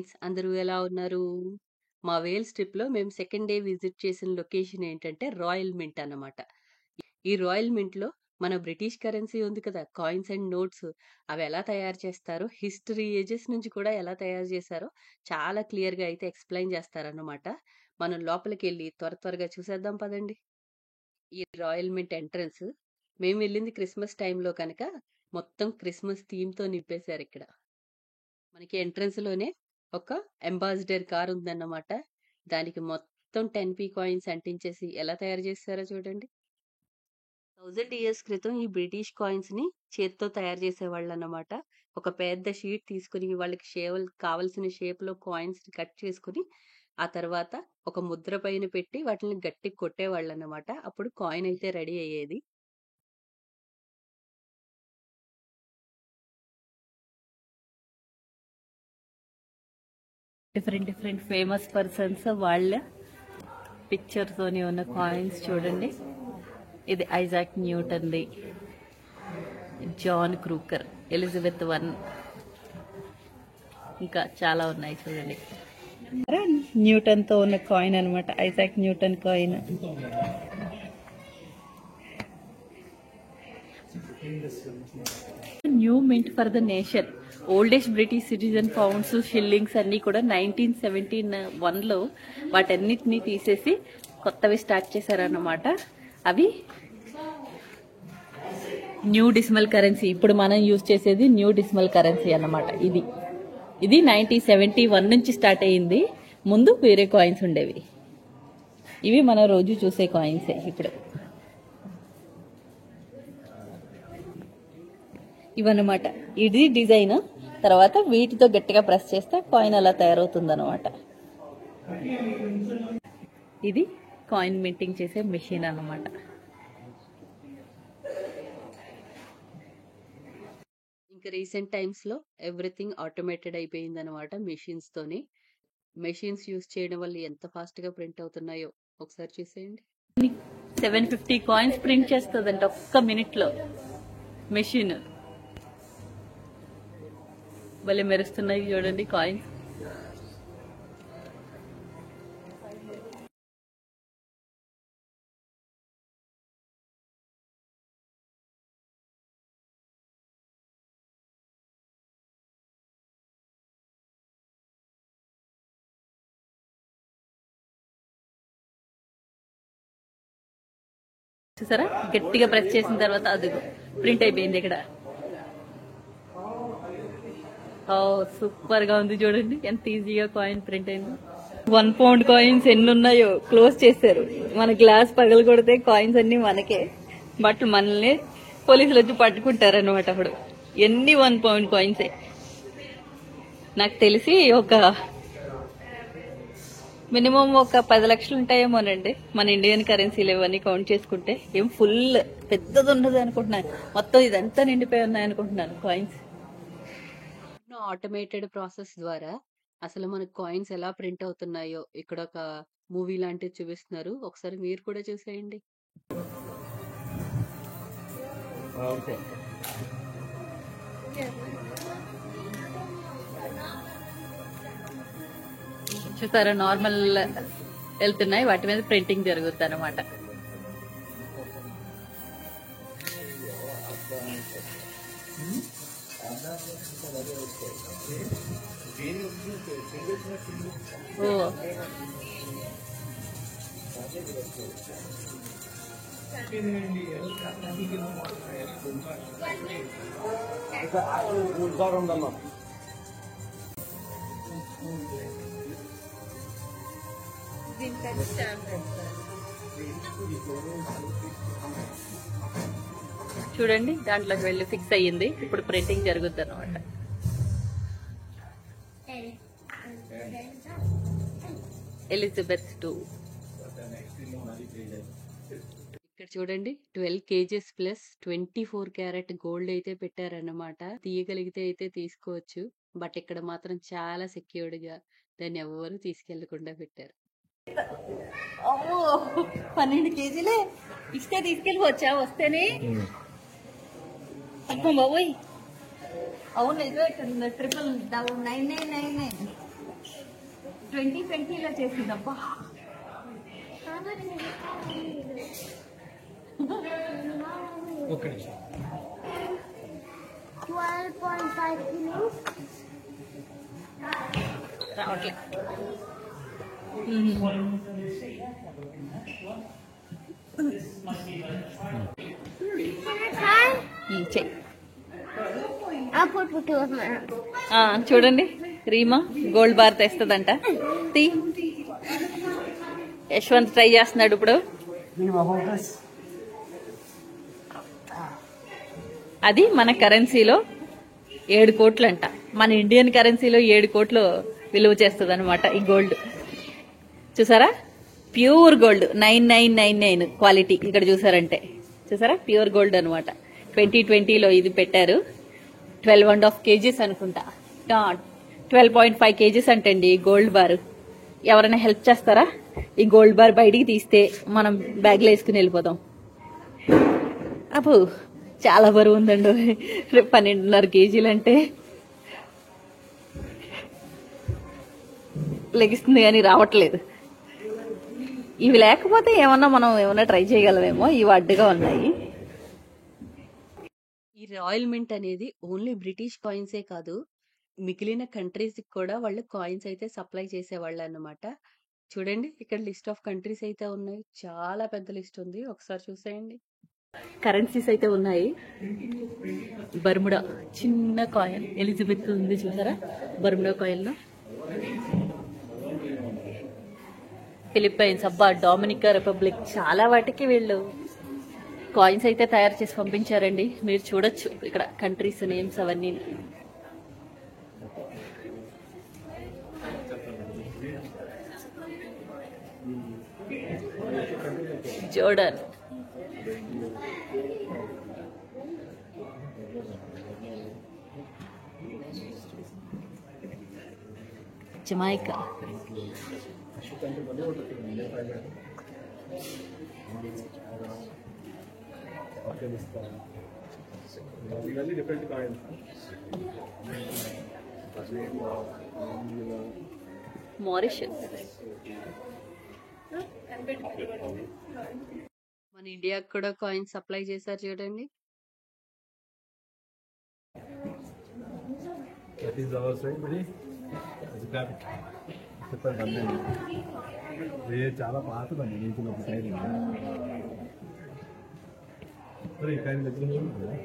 Friends, అందరూ ఎలా ఉన్నారు? మా వేల్స్ ట్రిప్‌లో మేము సెకండ్ డే విజిట్ చేసిన లొకేషన్ ఏంటంటే రాయల్ మింట్ అన్నమాట. ఈ రాయల్ మింట్‌లో మన బ్రిటిష్ కరెన్సీ ఉంది కదా! కాయిన్స్ అండ్ నోట్స్ అవి ఎలా తయారు చేస్తారో, హిస్టరీ ఏజెస్ నుంచి కూడా ఎలా తయారు చేశారో చాలా క్లియర్‌గా అయితే ఎక్స్‌ప్లెయిన్ చేస్తారన్నమాట. మనం లోపలికెళ్ళి త్వరగా చూసేద్దాం పదండి. ఈ రాయల్ మింట్ ఎంట్రన్స్ మేము వెళ్ళింది క్రిస్మస్ టైంలో కనుక మొత్తం క్రిస్మస్ థీమ్‌తో నింపేశారిక్కడ. మనకి ఎంట్రన్స్ లోనే ఒక అంబాసిడర్ కార్ ఉందన్నమాట. దానికి మొత్తం 10p కాయిన్స్ అంటించేసి ఎలా తయారు చేస్తారో చూడండి. 1000 ఇయర్స్ క్రితం ఈ బ్రిటిష్ కాయిన్స్ ని చేత్తో తయారు చేసేవాళ్ళు అన్నమాట. ఒక పెద్ద షీట్ తీసుకుని వాళ్ళకి కావలసిన షేప్ లో కాయిన్స్ ని కట్ చేసుకుని ఆ తర్వాత ఒక ముద్ర పైన పెట్టి వాటిని గట్టిగా కొట్టేవాళ్ళు అన్నమాట. అప్పుడు కాయిన్ అయితే రెడీ అయ్యేది. డిఫరెంట్ ఫేమస్ పర్సన్స్ వాళ్ళ పిక్చర్ తోని ఉన్న కాయిన్స్ చూడండి. ఇది ఐజాక్ న్యూటన్ది, జాన్ క్రూకర్, ఎలిజబెత్ వన్, ఇంకా చాలా ఉన్నాయి చూడండి. న్యూటన్ తో ఉన్న కాయిన్ అన్నమాట, Isaac Newton coin. New mint for the nation, oldest British citizen pounds, shillings అన్ని కూడా 1971లో వాటన్నిటిని తీసేసి కొత్తవి స్టార్ట్ చేశారన్నమాట. అవి న్యూ డిసిమల్ కరెన్సీ, ఇప్పుడు మనం యూజ్ చేసేది న్యూ డిసిమల్ కరెన్సీ అన్నమాట. ఇది 1971 నుంచి స్టార్ట్ అయ్యింది. ముందు వేరే కాయిన్స్ ఉండేవి. ఇవి మనం రోజు చూసే కాయిన్సే. ఇప్పుడు ఇవన్నమాట. ఇది డిజైన్. తర్వాత వీటితో గట్టిగా ప్రెస్ చేస్తే కాయిన్ అలా తయారవుతుంది అనమాట. ఇది కాయిన్ మింటింగ్ చేసే మెషిన్ అన్నమాట. ఇంకా రీసెంట్ టైమ్స్ లో ఎవ్రీథింగ్ ఆటోమేటెడ్ అయిపోయింది అనమాట మెషిన్స్ తోని. మెషిన్స్ యూజ్ చేయడం వల్ల ఎంత ఫాస్ట్ గా ప్రింట్ అవుతున్నాయో ఒకసారి చూసేయండి. 750 కాయిన్స్ ప్రింట్ చేస్తుందంట ఒక్క మినిట్ లో మెషిన్. భలే మెరుస్తున్నాయి చూడండి కాయిన్స్. చూసారా, గట్టిగా ప్రెస్ చేసిన తర్వాత అది ప్రింట్ అయిపోయింది ఇక్కడ. సూపర్ గా ఉంది చూడండి, ఎంత ఈజీగా కాయిన్ ప్రింట్ అయింది. 1 పౌండ్ కాయిన్స్ ఎన్ని ఉన్నాయో క్లోజ్ చేశారు. మన గ్లాస్ పగలు కొడితే కాయిన్స్ అన్ని మనకే, బట్ మనల్ని పోలీసులు వచ్చి పట్టుకుంటారు అనమాట. అప్పుడు ఎన్ని 1 పౌండ్ కాయిన్సే. నాకు తెలిసి ఒక మినిమం ఒక 10 లక్షలు ఉంటాయేమోనండి మన ఇండియన్ కరెన్సీలు ఇవన్నీ కౌంట్ చేసుకుంటే. ఏం ఫుల్ పెద్దది ఉన్నది అనుకుంటున్నాను, మొత్తం ఇదంతా నిండిపోయి ఉన్నాయి అనుకుంటున్నాను కాయిన్స్. ఆటోమేటెడ్ ప్రాసెస్ ద్వారా అసలు మనకు కాయిన్స్ ఎలా ప్రింట్ అవుతున్నాయో ఇక్కడ ఒక మూవీ లాంటిది చూపిస్తున్నారు. ఒకసారి మీరు కూడా చూసేయండి. చూసారా, నార్మల్ వెళ్తున్నాయి, వాటి మీద ప్రింటింగ్ జరుగుతుంది అనమాట. చూడండి, దాంట్లోకి వెళ్ళి ఫిక్స్ అయ్యింది. ఇప్పుడు ప్రింటింగ్ జరుగుద్ది అనమాట. ఎలిజబెత్ 2. ఇక్కడ చూడండి, 12 kgs ప్లస్ 24 క్యారెట్ గోల్డ్ అయితే పెట్టారన్నమాట. తీయగలిగితే అయితే తీసుకోవచ్చు, బట్ ఇక్కడ మాత్రం చాలా సెక్యూర్డ్ గా దాన్ని ఎవరు తీసుకెళ్లకుండా పెట్టారు. 12 కేజీలే ఇస్తే తీసుకెళ్ళిపోవచ్చా వస్తేనే? బాబోయ్, అవును నిజమే. 999 2020లో చేసిందబ్బా. ఒక నిమిషం. 12.5 kilos. రావట్లే. చెయ్యి. I'll put two of my hands. చూడండి, రీమా గోల్డ్ బార్ తెస్తుందంట. తీ. యశ్వంత్ ట్రై చేస్తున్నాడు ఇప్పుడు. అది మన కరెన్సీలో 7 కోట్లు అంట. మన ఇండియన్ కరెన్సీలో 7 కోట్లు విలువ చేస్తుంది అనమాట ఈ గోల్డ్. చూసారా, ప్యూర్ గోల్డ్ 9999 క్వాలిటీ. ఇక్కడ చూసారంటే చూసారా, ప్యూర్ గోల్డ్ అనమాట. 2020లో ఇది పెట్టారు. 12.5 kgs అనుకుంటా. 12.5 kgs అంటండి గోల్డ్ బార్. ఎవరైనా హెల్ప్ చేస్తారా? ఈ గోల్డ్ బార్ బయటికి తీస్తే మనం బ్యాగ్లో వేసుకుని వెళ్ళిపోతాం. అప్పు చాలా బరువు ఉందండి. 12.5 kgs అంటే లెగిస్తుంది కానీ రావట్లేదు. ఇవి లేకపోతే మనం ఏమన్నా ట్రై చేయగలమేమో. ఇవి అడ్డుగా ఉన్నాయి. ఈ రాయల్ మింట్ అనేది ఓన్లీ బ్రిటిష్ కాయిన్సే కాదు, మిగిలిన కంట్రీస్ కూడా వాళ్ళు కాయిన్స్ అయితే సప్లై చేసేవాళ్ళు అన్నమాట. చూడండి, ఇక్కడ లిస్ట్ ఆఫ్ కంట్రీస్ అయితే ఉన్నాయి. చాలా పెద్ద లిస్ట్ ఉంది, ఒకసారి చూసేయండి. కరెన్సీస్ అయితే ఉన్నాయి. బర్ముడా చిన్న కాయిన్ ఎలిజబెత్ ఉంది చూసారా, బర్ముడా కాయిన్ లో. ఫిలిప్పైన్స్, అబ్బా, డొమినికా రిపబ్లిక్, చాలా వాటికి వీళ్ళు కాయిన్స్ అయితే తయారు చేసి పంపించారండి. మీరు చూడొచ్చు ఇక్కడ కంట్రీస్ నేమ్స్ అవన్నీ. Jordan, Jamaica, different coins. Mauritius. మన ఇండియాకి కూడా కాయిన్స్ సప్లై చేశారు చూడండి. That is our side, buddy. It's grab it. Super బండి. ఇది చాలా పాతదండి. నీకు ఒక సైడ్ మరి ఈ కాయిన్ దగ్గర ఉంది.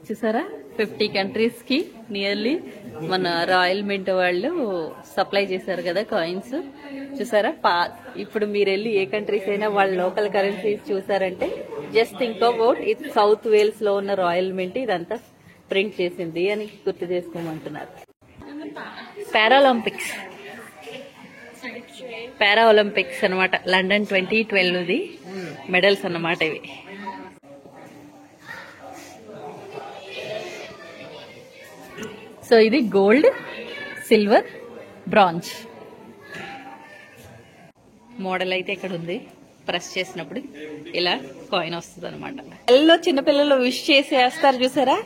చూసారా, 50 కంట్రీస్ కి నియర్లీ మన రాయల్ మింట్ వాళ్ళు సప్లై చేశారు కదా కాయిన్స్. చూసారా, ఇప్పుడు మీరు వెళ్ళి ఏ కంట్రీస్ అయినా వాళ్ళ లోకల్ కరెన్సీస్ చూసారంటే జస్ట్ థింక్ అబౌట్ ఇది సౌత్ వేల్స్ లో ఉన్న రాయల్ మింట్ ఇదంతా ప్రింట్ చేసింది అని గుర్తు చేసుకోమంటున్నారు. పారా ఒలింపిక్స్ అనమాట, లండన్ 2012ది మెడల్స్ అన్నమాట ఇవి. సో ఇది గోల్డ్, సిల్వర్, బ్రాంజ్ మోడల్ అయితే ఇక్కడ ఉంది. ప్రెస్ చేసినప్పుడు ఇలా కాయిన్ వస్తుంది అనమాట. వెల్లో చిన్నపిల్లలు విష్ చేసి వేస్తారు చూసారా,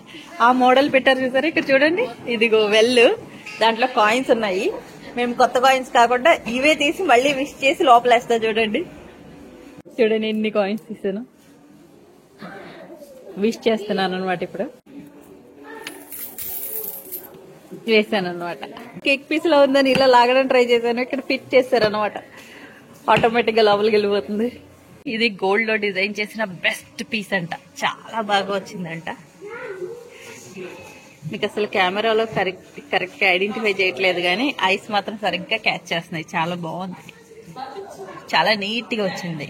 ఆ మోడల్ పెట్టారు చూసారా. ఇక్కడ చూడండి, ఇదిగో వెల్, దాంట్లో కాయిన్స్ ఉన్నాయి. మేము కొత్త కాయిన్స్ కాకుండా ఇవే తీసి మళ్ళీ విష్ చేసి లోపల వేస్తా. చూడండి చూడండి ఎన్ని కాయిన్స్ తీసాను. విష్ చేస్తున్నాను అనమాట. ఇప్పుడు వేసాను అనమాట. కేక్ పీస్ లో ఉందని ఇలా లాగడం ట్రై చేశాను. ఇక్కడ ఫిట్ చేశారు అనమాట, ఆటోమేటిక్ గా లోపలికి వెళ్ళిపోతుంది. ఇది గోల్డ్ లో డిజైన్ చేసిన బెస్ట్ పీస్ అంట, చాలా బాగా వచ్చిందంట. మీకు అసలు కెమెరాలో కరెక్ట్ గా ఐడెంటిఫై చేయట్లేదు కానీ ఐస్ మాత్రం సరిగ్గా క్యాచ్ చేస్తున్నాయి. చాలా బాగుంది, చాలా నీట్ గా వచ్చింది.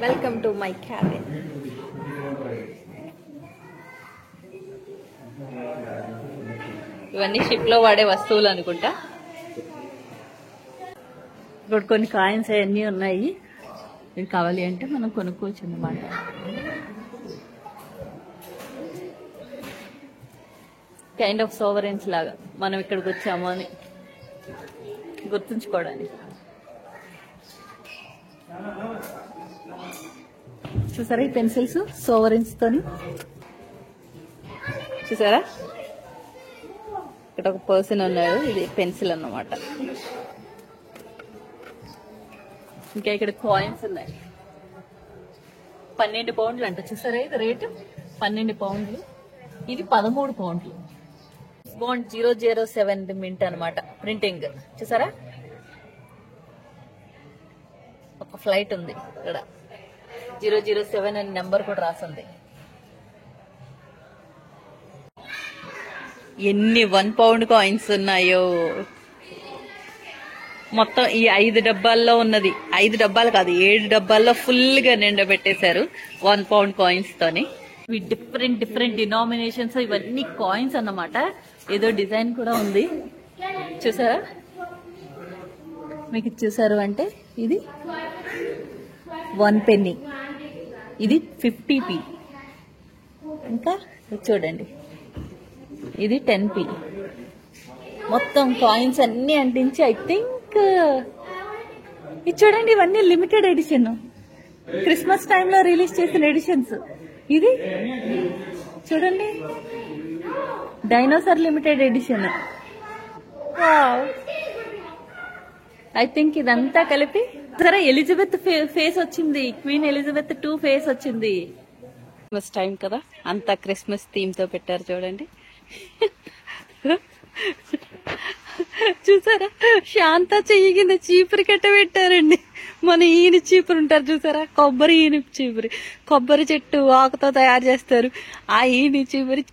Welcome welcome to my cabin. ఇవన్నీ షిప్ లో వాడే వస్తువులు అనుకుంటా. ఇక్కడ కొన్ని కాయిన్స్ అవన్నీ ఉన్నాయి. ఇది కావాలి అంటే మనం కొనుక్కోవచ్చు అన్నమాట. కైండ్ ఆఫ్ సోవరెన్స్ లాగా మనం ఇక్కడికి వచ్చాము అని గుర్తుంచుకోవడానికి. చూసారా ఈ పెన్సిల్స్ సోవరెన్స్ తోని? చూసారా ఇక్కడ ఒక పర్సన్ ఉన్నాడు. ఇది పెన్సిల్ అన్నమాట. ఇంకా ఇక్కడ కాయిన్స్ ఉన్నాయి. 12 పౌండ్లు అంట. చూసారా ఇది రేటు 12 పౌండ్లు. ఇది 13 పౌండ్లు. బాండ్ 007 మింట్ అనమాట ప్రింటింగ్. చూసారా ఒక ఫ్లైట్ ఉంది ఇక్కడ. 007 అని నెంబర్ కూడా రాసింది. ఎన్ని 1 పౌండ్ కాయిన్స్ ఉన్నాయో. మొత్తం ఈ 5 డబ్బాల్లో ఉన్నది 5 డబ్బాలు కాదు 7 డబ్బాల్లో ఫుల్ గా నిండబెట్టేశారు 1 పౌండ్ కాయిన్స్ తోని. ఇవి డిఫరెంట్ డినామినేషన్స్. ఇవన్నీ కాయిన్స్ అన్నమాట. ఏదో డిజైన్ కూడా ఉంది. చూసారా మీకు చూసారు అంటే ఇది 1 penny, ఇది 50p, ఇంకా చూడండి ఇది 10p. మొత్తం కాయిన్స్ అన్ని అంటించి ఐ థింక్ ఇది చూడండి. ఇవన్నీ లిమిటెడ్ ఎడిషన్, క్రిస్మస్ టైంలో రిలీజ్ చేసిన ఎడిషన్స్. ఇది చూడండి dinosaur limited edition. I think ఇదంతా కలిపి సరే ఎలిజబెత్ ఫేస్ వచ్చింది. క్వీన్ ఎలిజబెత్ 2 ఫేస్ వచ్చింది. క్రిస్మస్ టైం కదా, అంతా క్రిస్మస్ థీమ్ తో పెట్టారు చూడండి. చూసారా శాంత చెయ్యి కింద చీపురు కట్ట పెట్టారండి. మన ఈయన చీపురు ఉంటారు చూసారా, కొబ్బరి ఈయన చీపురు. కొబ్బరి చెట్టు ఆకుతో తయారు చేస్తారు. ఆ ఈయన చీపురు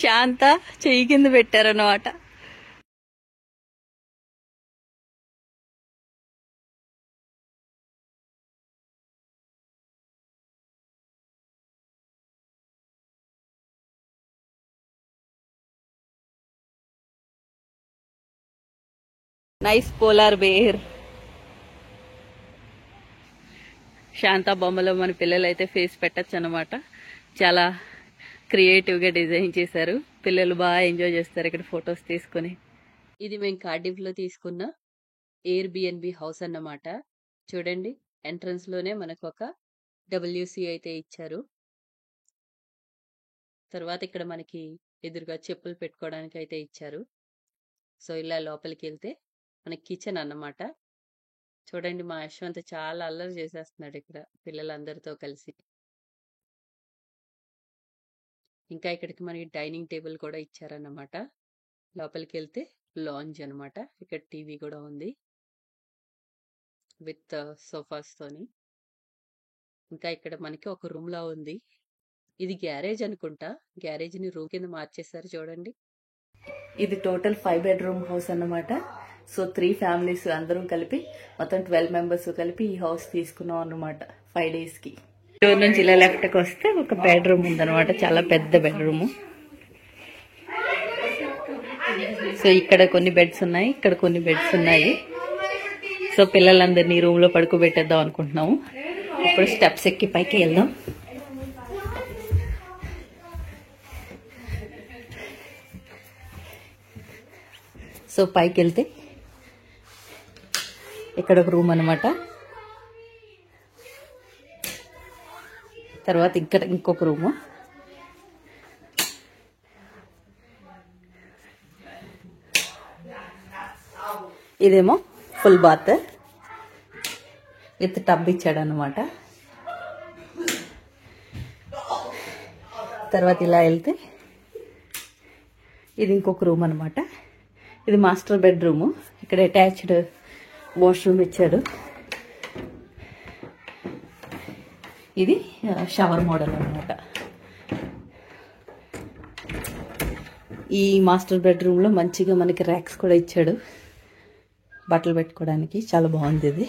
శాంత చెయ్యి కింద పెట్టారన్నమాట. Nice polar bear. శాంత బొమ్మలో మన పిల్లలు అయితే ఫేస్ పెట్టచ్చు అన్నమాట. చాలా క్రియేటివ్ గా డిజైన్ చేశారు. పిల్లలు బాగా ఎంజాయ్ చేస్తారు ఇక్కడ ఫొటోస్ తీసుకుని. ఇది మేము కార్డిఫ్ లో తీసుకున్న ఎయిర్ బిఎన్బి హౌస్ అన్నమాట. చూడండి ఎంట్రన్స్ లోనే మనకు ఒక WC అయితే ఇచ్చారు. తర్వాత ఇక్కడ మనకి ఎదురుగా చెప్పులు పెట్టుకోవడానికి అయితే ఇచ్చారు. సో ఇలా లోపలికి వెళ్తే మనకి కిచెన్ అన్నమాట. చూడండి మా యశ్వంత్ చాలా అల్లరి చేసేస్తున్నాడు ఇక్కడ పిల్లలందరితో కలిసి. ఇంకా ఇక్కడికి మనకి డైనింగ్ టేబుల్ కూడా ఇచ్చారన్నమాట. లోపలికి వెళ్తే లాంజ్ అన్నమాట. ఇక్కడ టీవీ కూడా ఉంది విత్ సోఫాస్ తోని. ఇంకా ఇక్కడ మనకి ఒక రూమ్ లా ఉంది. ఇది గ్యారేజ్ అనుకుంటా. గ్యారేజ్ ని రూమ్ కింద మార్చేశారు చూడండి. ఇది టోటల్ 5 bedroom హౌస్ అన్నమాట. సో 3 families అందరం కలిపి మొత్తం 12 members కలిపి ఈ హౌస్ తీసుకున్నాం అన్నమాట 5 days కి. డోర్ నుంచి ఇలా లెఫ్ట్ కి వస్తే ఒక బెడ్రూమ్ ఉందన్నమాట. చాలా పెద్ద బెడ్రూమ్. సో ఇక్కడ కొన్ని బెడ్స్ ఉన్నాయి, ఇక్కడ కొన్ని బెడ్స్ ఉన్నాయి. సో పిల్లలందరినీ రూమ్ లో పడుకోబెట్టేద్దాం అనుకుంటున్నాము. ఇప్పుడు స్టెప్స్ ఎక్కి పైకి వెళ్దాం. సో పైకి వెళ్తే ఇక్కడ ఒక రూమ్ అన్నమాట. తర్వాత ఇక్కడ ఇంకొక రూము. ఇదేమో ఫుల్ బాత్ విత్ టబ్ ఇచ్చాడు అన్నమాట. తర్వాత ఇలా వెళ్తే ఇది ఇంకొక రూమ్ అన్నమాట. ఇది మాస్టర్ బెడ్రూమ్. ఇక్కడ అటాచ్డ్ వాష్రూమ్ ఇచ్చాడు. ఇది షవర్ మోడల్ అన్నమాట. ఈ మాస్టర్ బెడ్రూమ్ లో మంచిగా మనకి ర్యాక్స్ కూడా ఇచ్చాడు బట్టలు పెట్టుకోవడానికి. చాలా బాగుంది ఇది.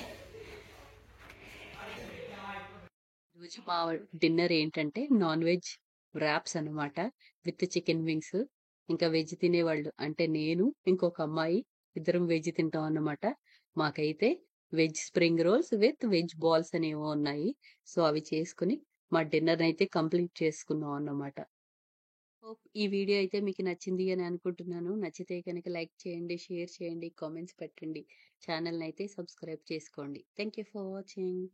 ఈరోజు మా డిన్నర్ ఏంటంటే నాన్ వెజ్ వ్రాప్స్ అన్నమాట విత్ చికెన్ వింగ్స్. ఇంకా వెజ్ తినేవాళ్ళు అంటే నేను ఇంకొక అమ్మాయి ఇద్దరం వెజ్ తింటాం అన్నమాట. మాకైతే veg spring rolls with veg balls అనేవో ఉన్నాయి. సో అవి చేసుకుని మా డిన్నర్ అయితే కంప్లీట్ చేసుకున్నాం అన్నమాట. హోప్ ఈ వీడియో అయితే మీకు నచ్చింది అని అనుకుంటున్నాను. నచ్చితే కనుక లైక్ చేయండి, షేర్ చేయండి, కామెంట్స్ పెట్టండి. ఛానల్ని అయితే సబ్స్క్రైబ్ చేసుకోండి. Thank you for watching.